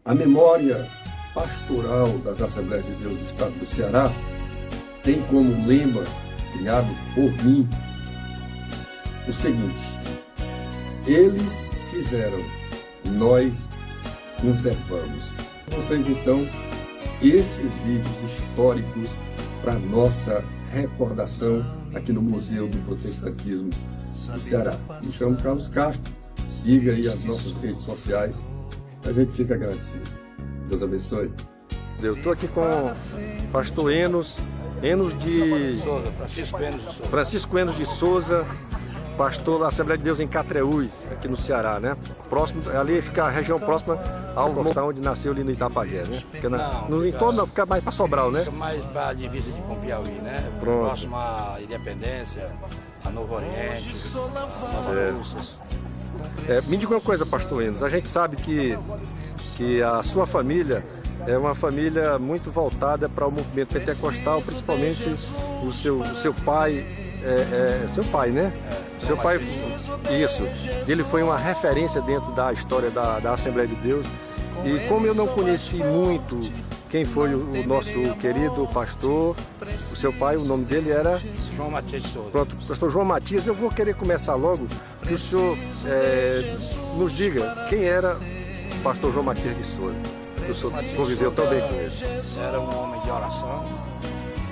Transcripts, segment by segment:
A memória pastoral das Assembleias de Deus do Estado do Ceará tem como lema, criado por mim, o seguinte: eles fizeram, nós conservamos. Vocês, então, esses vídeos históricos para nossa recordação aqui no Museu do Protestantismo do Ceará. Me chamo Carlos Castro, siga aí as nossas redes sociais, a gente fica agradecido. Deus abençoe. Eu estou aqui com o pastor Francisco Enos de Souza, pastor da Assembleia de Deus em Catreús, aqui no Ceará, né? Próximo, ali fica a região próxima ao local onde nasceu ali no Itapajé, né? Fica no entorno, não, fica mais para Sobral, né? Fica mais para a divisa com Piauí, né? Pronto. Próximo à Independência, a Novo Oriente, a Nova Russas. Me diga uma coisa, pastor Enos, a gente sabe que a sua família é uma família muito voltada para o movimento pentecostal, principalmente o seu pai, seu pai, né? Seu pai, isso, ele foi uma referência dentro da história da Assembleia de Deus. E como eu não conheci muito quem foi o nosso querido pastor, o seu pai, o nome dele era? João Matias de Souza. Pronto, pastor João Matias, eu vou querer começar logo, que o senhor nos diga quem era o pastor João Matias de Souza. O senhor conviveu tão bem com ele. Era um homem de oração,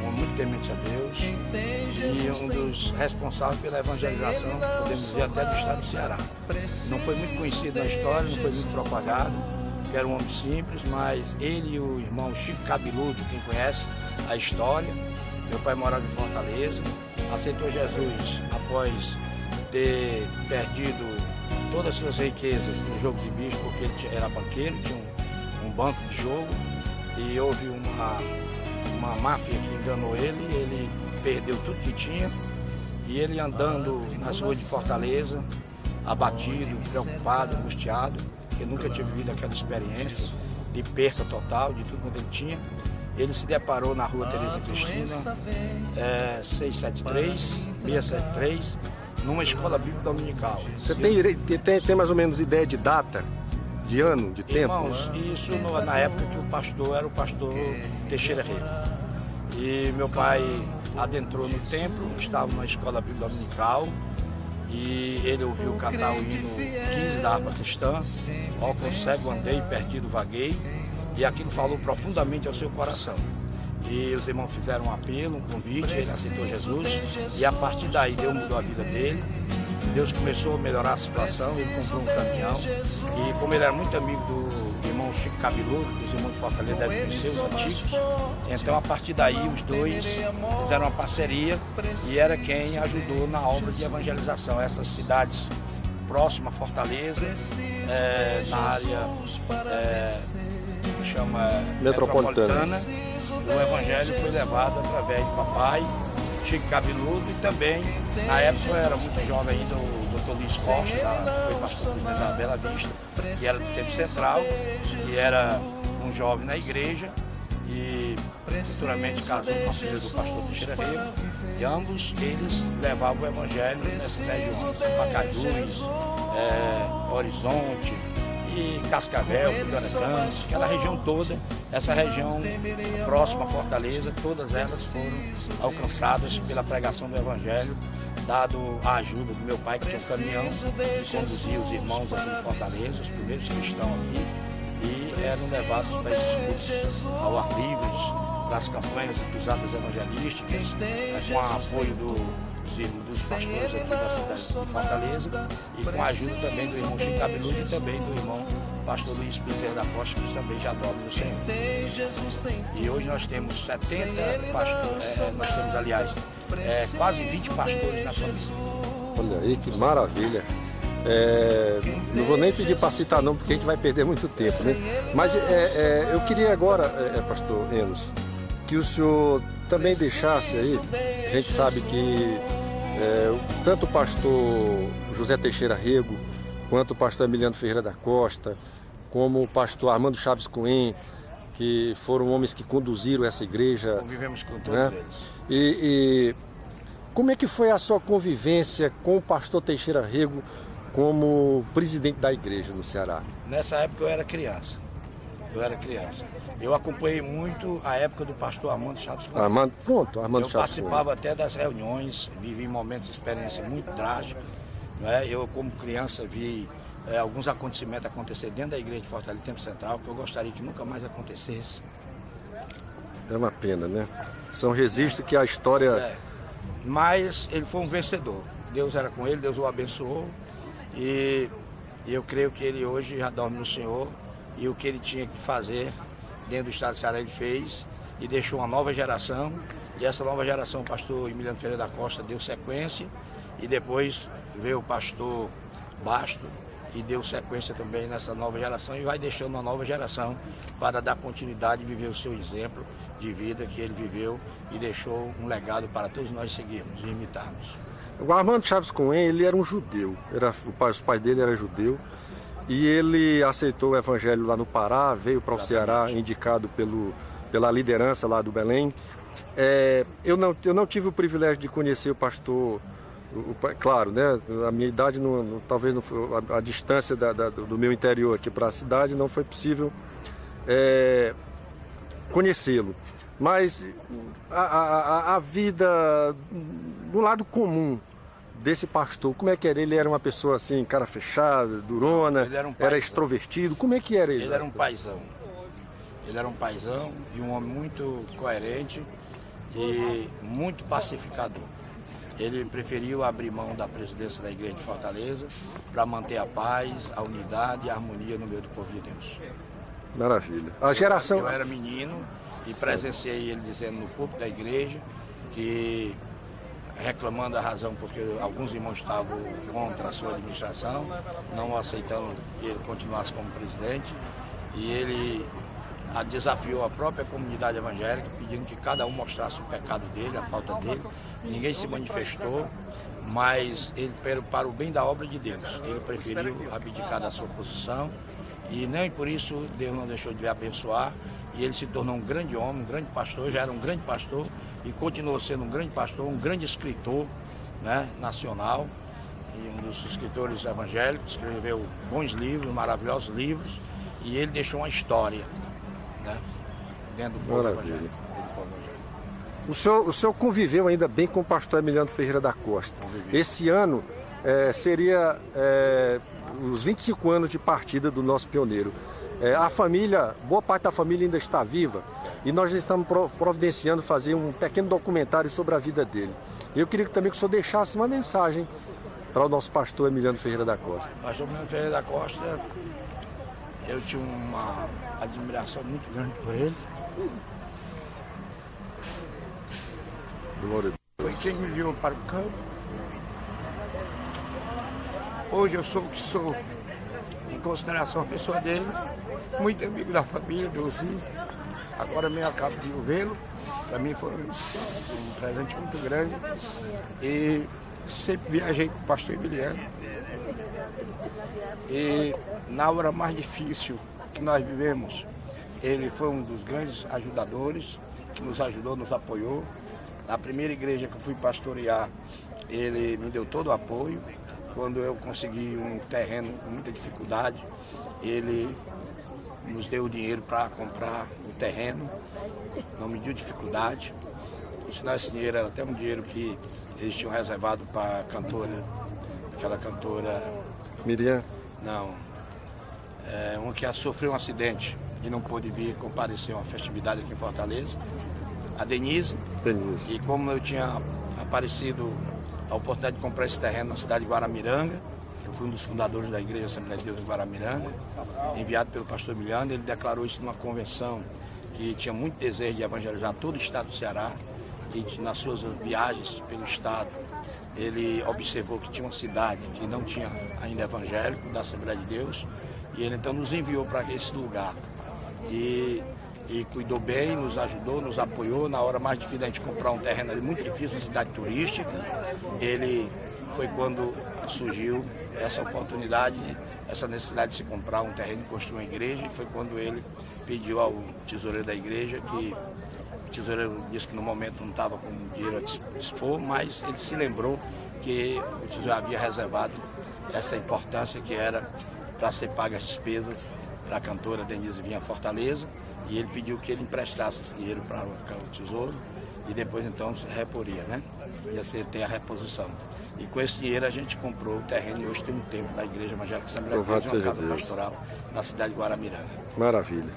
um homem muito temente a Deus e um dos responsáveis pela evangelização, podemos dizer, até do estado do Ceará. Não foi muito conhecido na história, não foi muito propagado, era um homem simples, mas ele e o irmão Chico Cabeludo, quem conhece a história, meu pai morava em Fortaleza, aceitou Jesus após ter perdido todas as suas riquezas no jogo de bicho, porque ele era banqueiro, tinha um banco de jogo, e houve uma máfia que enganou ele perdeu tudo que tinha, e ele andando nas ruas de Fortaleza, abatido, preocupado, angustiado, porque nunca tinha vivido aquela experiência de perca total de tudo que ele tinha. Ele se deparou na rua Tereza Cristina, 673, numa escola bíblica dominical. Você tem mais ou menos ideia de data, de ano, de tempo? Irmãos, isso na época que o pastor era o pastor Teixeira Rego. E meu pai adentrou no templo, estava numa escola bíblica dominical, e ele ouviu cantar o hino 15 da harpa cristã, ó com cego andei, perdido vaguei, e aquilo falou profundamente ao seu coração. E os irmãos fizeram um apelo, um convite, ele aceitou Jesus, e a partir daí Deus mudou a vida dele. Deus começou a melhorar a situação, ele comprou um caminhão, e como ele era muito amigo do irmão Chico Cabeludo, que os irmãos de Fortaleza devem conhecer, os antigos, então a partir daí os dois fizeram uma parceria e era quem ajudou na obra de evangelização. Essas cidades próximas a Fortaleza, na área que chama metropolitana, o evangelho foi levado através de papai, Chico Cabeludo, e também, na época eu era muito jovem ainda, o Dr. Luiz Costa, que foi pastor da Bela Vista, que era do tempo central, e era um jovem na igreja, e futuramente casou com a filha do pastor Teixeira Rego, e ambos eles levavam o evangelho nessas regiões, Pacajus, Horizonte, e Cascavel, Guarantãs, aquela região toda, essa região próxima a Fortaleza, todas elas foram alcançadas pela pregação do Evangelho, dado a ajuda do meu pai, que tinha um caminhão, que conduzia os irmãos aqui em Fortaleza, os primeiros cristãos aqui, e eram levados para esses cultos ao ar livre, para as campanhas e cruzadas evangelísticas, com o apoio dos pastores aqui da cidade de Fortaleza, e com a ajuda também do irmão Chico Cabeludo e também do irmão pastor Luiz Bezerra da Costa, que também já dorme no Senhor. E hoje nós temos 70 pastores, nós temos, aliás, quase 20 pastores na família. Olha aí que maravilha. Não vou nem pedir para citar não, porque a gente vai perder muito tempo, né? Mas eu queria agora, pastor Enos, que o senhor também deixasse aí, a gente sabe que tanto o pastor José Teixeira Rego, quanto o pastor Emiliano Ferreira da Costa, como o pastor Armando Chaves Cohen, que foram homens que conduziram essa igreja. Convivemos com todos, né? Eles. E como é que foi a sua convivência com o pastor Teixeira Rego como presidente da igreja no Ceará? Nessa época eu era criança. eu era criança. Eu acompanhei muito a época do pastor Armando Chaves Cunha. Armando Eu Chaves participava até das reuniões, vivi momentos de experiência muito drásticos. Né? Eu, como criança, vi alguns acontecimentos acontecer dentro da igreja de Fortaleza, Tempo Central, que eu gostaria que nunca mais acontecesse. É uma pena, né? São registros que a história... Mas ele foi um vencedor. Deus era com ele, Deus o abençoou. E eu creio que ele hoje já dorme no Senhor. E o que ele tinha que fazer dentro do estado de Ceará ele fez. E deixou uma nova geração. E essa nova geração, o pastor Emiliano Ferreira da Costa deu sequência. E depois veio o pastor Basto e deu sequência também nessa nova geração. E vai deixando uma nova geração para dar continuidade e viver o seu exemplo de vida que ele viveu e deixou um legado para todos nós seguirmos e imitarmos. O Armando Chaves Cunha, ele era um judeu, os pais dele eram judeus, e ele aceitou o evangelho lá no Pará, veio para o Ceará, indicado pela liderança lá do Belém. Eu não tive o privilégio de conhecer o pastor, claro, né? A minha idade, talvez não foi, a distância do meu interior aqui para a cidade não foi possível conhecê-lo. Mas a vida no lado comum desse pastor, como é que era? Ele era uma pessoa assim, cara fechada, durona, era extrovertido, como é que era ele? Ele era um paizão. Ele era um paizão e um homem muito coerente e muito pacificador. Ele preferiu abrir mão da presidência da igreja de Fortaleza para manter a paz, a unidade e a harmonia no meio do povo de Deus. Maravilha. A geração... Eu era menino e presenciei ele dizendo no púlpito da igreja que, reclamando a razão porque alguns irmãos estavam contra a sua administração, não aceitando que ele continuasse como presidente, e ele desafiou a própria comunidade evangélica, pedindo que cada um mostrasse o pecado dele, a falta dele. Ninguém se manifestou, mas ele, para o bem da obra de Deus, ele preferiu abdicar da sua posição. E nem por isso Deus não deixou de lhe abençoar. E ele se tornou um grande homem, um grande pastor, já era um grande pastor e continuou sendo um grande pastor, um grande escritor, né, nacional. E um dos escritores evangélicos, escreveu bons livros, maravilhosos livros. E ele deixou uma história, né, dentro do povo evangélico. O senhor conviveu ainda bem com o pastor Emiliano Ferreira da Costa. Esse ano seria os 25 anos de partida do nosso pioneiro. A família, boa parte da família ainda está viva e nós estamos providenciando fazer um pequeno documentário sobre a vida dele. Eu queria também que o senhor deixasse uma mensagem para o nosso pastor Emiliano Ferreira da Costa. Pastor Emiliano Ferreira da Costa, eu tinha uma admiração muito grande por ele. Glória a Deus. Foi quem me viu para o campo. Hoje eu sou o que sou, em consideração a pessoa dele, muito amigo da família, dos filhos. Agora mesmo acabo de vê-lo. Para mim foi um presente muito grande. E sempre viajei com o pastor Emiliano. E na hora mais difícil que nós vivemos, ele foi um dos grandes ajudadores, que nos ajudou, nos apoiou. Na primeira igreja que eu fui pastorear, ele me deu todo o apoio. Quando eu consegui um terreno com muita dificuldade, ele nos deu o dinheiro para comprar o terreno, não me deu dificuldade. Por sinal, esse dinheiro era até um dinheiro que eles tinham reservado para a cantora, aquela cantora... Miriam? Não, uma que sofreu um acidente e não pôde vir comparecer a uma festividade aqui em Fortaleza, a Denise. E como eu tinha aparecido a oportunidade de comprar esse terreno na cidade de Guaramiranga, eu fui um dos fundadores da Igreja Assembleia de Deus em Guaramiranga, enviado pelo pastor Emiliano. Ele declarou isso numa convenção que tinha muito desejo de evangelizar todo o estado do Ceará, e nas suas viagens pelo estado ele observou que tinha uma cidade que não tinha ainda evangélico da Assembleia de Deus, e ele então nos enviou para esse lugar. E cuidou bem, nos ajudou, nos apoiou. Na hora mais difícil da gente comprar um terreno ali, muito difícil, uma cidade turística, ele foi quando surgiu essa oportunidade, essa necessidade de se comprar um terreno e construir uma igreja, e foi quando ele pediu ao tesoureiro da igreja, que o tesoureiro disse que no momento não estava com dinheiro a dispor, mas ele se lembrou que o tesoureiro havia reservado essa importância que era para ser paga as despesas para a cantora Denise vir a Fortaleza, e ele pediu que ele emprestasse esse dinheiro para o Tesouro, e depois então se reporia, né? Ia ter a reposição. E com esse dinheiro a gente comprou o terreno e hoje tem um templo da Igreja Evangélica Assembleia de Deus, uma casa pastoral na cidade de Guaramiranga. Maravilha.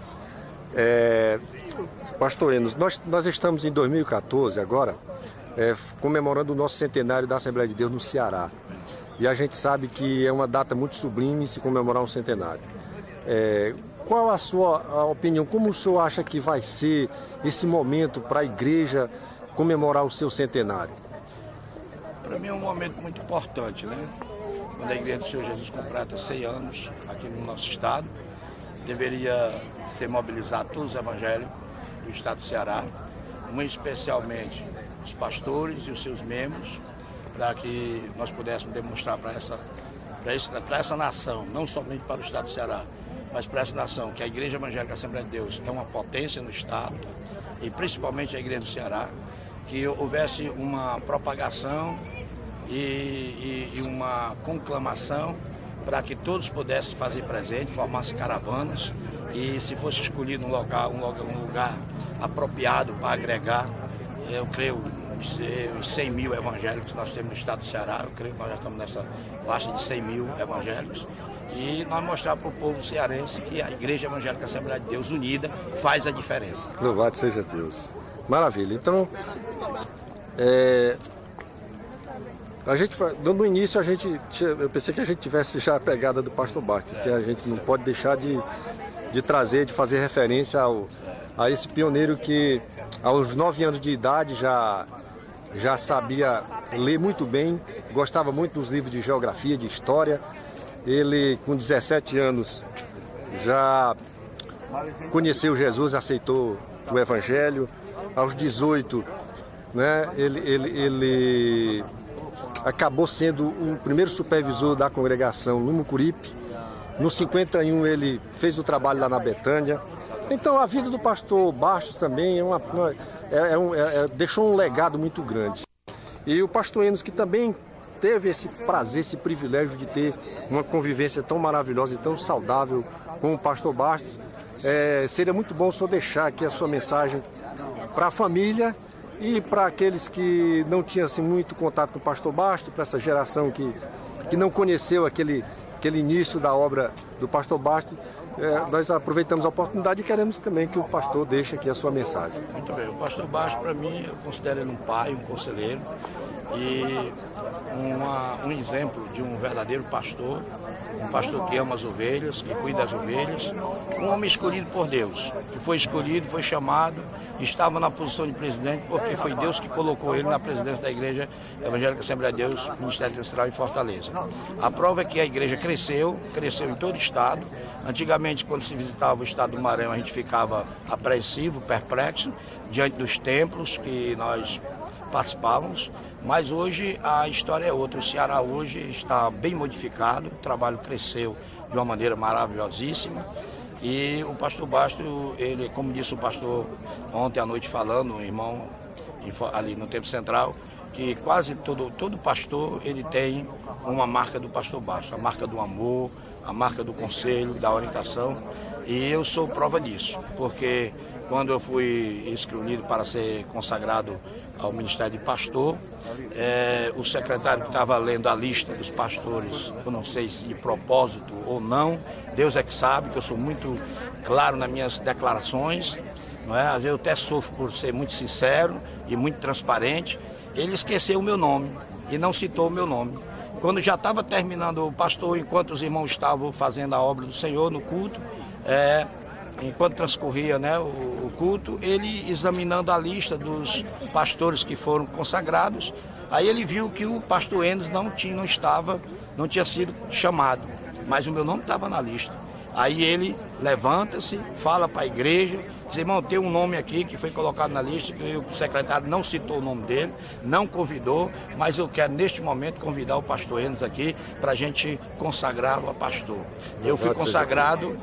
Pastor Enos, nós estamos em 2014 agora, comemorando o nosso centenário da Assembleia de Deus no Ceará. E a gente sabe que é uma data muito sublime se comemorar um centenário. Qual a sua opinião? Como o senhor acha que vai ser esse momento para a igreja comemorar o seu centenário? Para mim é um momento muito importante, né? Quando a Igreja do Senhor Jesus completa 100 anos aqui no nosso estado, deveria ser mobilizado todos os evangélicos do estado do Ceará, muito especialmente os pastores e os seus membros, para que nós pudéssemos demonstrar para essa nação, não somente para o estado do Ceará, mas para essa nação, que a Igreja Evangélica Assembleia de Deus é uma potência no estado, e principalmente a Igreja do Ceará, que houvesse uma propagação e uma conclamação para que todos pudessem fazer presente, formassem caravanas, e se fosse escolhido um lugar apropriado para agregar, eu creio, os 100 mil evangélicos que nós temos no estado do Ceará, eu creio que nós já estamos nessa faixa de 100 mil evangélicos, e nós mostrar para o povo cearense que a Igreja Evangélica Assembleia de Deus unida faz a diferença. Louvado seja Deus. Maravilha. Então, no início eu pensei que a gente tivesse já a pegada do pastor Bastos, que a gente não pode deixar de trazer, de fazer referência a esse pioneiro que aos 9 anos de idade já sabia ler muito bem, gostava muito dos livros de geografia, de história. Ele, com 17 anos, já conheceu Jesus, aceitou o Evangelho. Aos 18, né, ele acabou sendo o primeiro supervisor da congregação no Mucuripe. No 51 ele fez o trabalho lá na Betânia. Então a vida do pastor Bastos também deixou um legado muito grande. E o pastor Enos, que também teve esse prazer, esse privilégio de ter uma convivência tão maravilhosa e tão saudável com o pastor Bastos, seria muito bom só deixar aqui a sua mensagem para a família e para aqueles que não tinham assim, muito contato com o pastor Bastos, para essa geração que não conheceu aquele início da obra do pastor Bastos. Nós aproveitamos a oportunidade e queremos também que o pastor deixe aqui a sua mensagem. Muito bem, o pastor Bastos, para mim, eu considero ele um pai, um conselheiro e um exemplo de um verdadeiro pastor, um pastor que ama as ovelhas, que cuida das ovelhas, um homem escolhido por Deus, que foi escolhido, foi chamado, estava na posição de presidente porque foi Deus que colocou ele na presidência da Igreja Evangélica Assembleia de Deus, Ministério Pastoral em Fortaleza. A prova é que a igreja cresceu em todo o estado. Antigamente, quando se visitava o estado do Maranhão, a gente ficava apreensivo, perplexo, diante dos templos que nós participávamos, mas hoje a história é outra. O Ceará hoje está bem modificado, o trabalho cresceu de uma maneira maravilhosíssima. E o pastor Bastos, ele, como disse o pastor ontem à noite falando, um irmão ali no Templo Central, que quase todo pastor ele tem uma marca do pastor Bastos, a marca do amor, a marca do conselho, da orientação. E eu sou prova disso, porque quando eu fui escolhido para ser consagrado ao Ministério de Pastor, o secretário que estava lendo a lista dos pastores, eu não sei se de propósito ou não, Deus é que sabe, que eu sou muito claro nas minhas declarações, não é? Às vezes eu até sofro por ser muito sincero e muito transparente. Ele esqueceu o meu nome e não citou o meu nome. Quando já estava terminando o pastor, enquanto os irmãos estavam fazendo a obra do Senhor no culto, enquanto transcorria, né, o culto, ele examinando a lista dos pastores que foram consagrados, aí ele viu que o pastor Enos não tinha sido chamado, mas o meu nome estava na lista. Aí ele levanta-se, fala para a igreja, diz: irmão, tem um nome aqui que foi colocado na lista, que o secretário não citou o nome dele, não convidou, mas eu quero neste momento convidar o pastor Enos aqui para a gente consagrá-lo a pastor. Eu fui consagrado,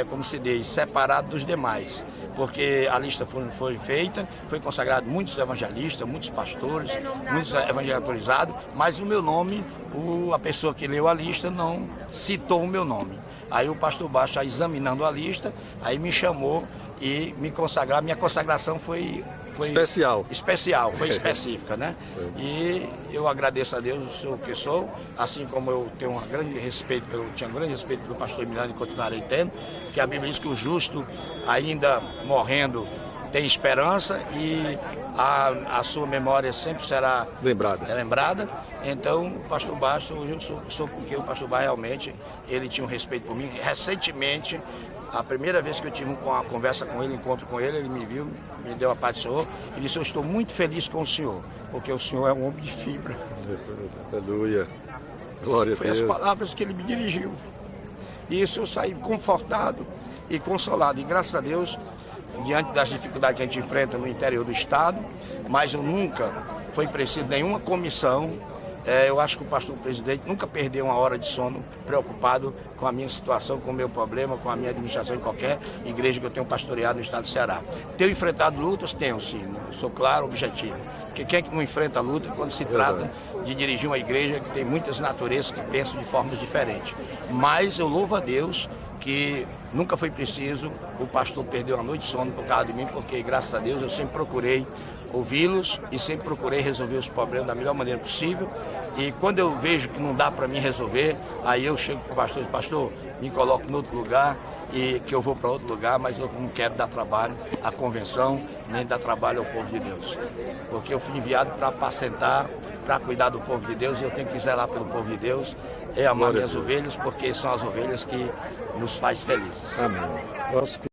como se diz, separado dos demais, porque a lista foi feita, foi consagrado muitos evangelistas, muitos pastores, muitos evangelizados, mas o meu nome, a pessoa que leu a lista não citou o meu nome. Aí o pastor Basto, examinando a lista, aí me chamou e me consagrar. Minha consagração foi especial, foi específica, né? E eu agradeço a Deus, sou o que sou, assim como eu tenho tinha um grande respeito pelo pastor Emiliano e continuarei tendo, porque a Bíblia diz que o justo, ainda morrendo, tem esperança e a sua memória sempre será lembrada. Então, o pastor Basto, hoje eu sou porque o pastor Basto realmente, ele tinha um respeito por mim. Recentemente, a primeira vez que eu tive uma conversa com ele, encontro com ele, ele me viu, me deu a paz do Senhor e disse: eu estou muito feliz com o senhor, porque o senhor é um homem de fibra. Aleluia. Glória a Deus. Foi as palavras que ele me dirigiu. E isso eu saí confortado e consolado. E graças a Deus, diante das dificuldades que a gente enfrenta no interior do estado, mas eu nunca foi preciso nenhuma comissão. Eu acho que o pastor presidente nunca perdeu uma hora de sono preocupado com a minha situação, com o meu problema, com a minha administração em qualquer igreja que eu tenho pastoreado no estado do Ceará. Tenho enfrentado lutas? Tenho sim, sou claro, objetivo. Porque quem é que não enfrenta luta quando se trata de dirigir uma igreja que tem muitas naturezas que pensam de formas diferentes. Mas eu louvo a Deus que nunca foi preciso o pastor perder uma noite de sono por causa de mim, porque graças a Deus eu sempre procurei ouvi-los e sempre procurei resolver os problemas da melhor maneira possível. E quando eu vejo que não dá para mim resolver, aí eu chego para o pastor e digo: pastor, me coloco em outro lugar e que eu vou para outro lugar, mas eu não quero dar trabalho à convenção, nem dar trabalho ao povo de Deus. Porque eu fui enviado para apacentar, para cuidar do povo de Deus, e eu tenho que zelar pelo povo de Deus, amar minhas ovelhas, porque são as ovelhas que nos faz felizes. Amém.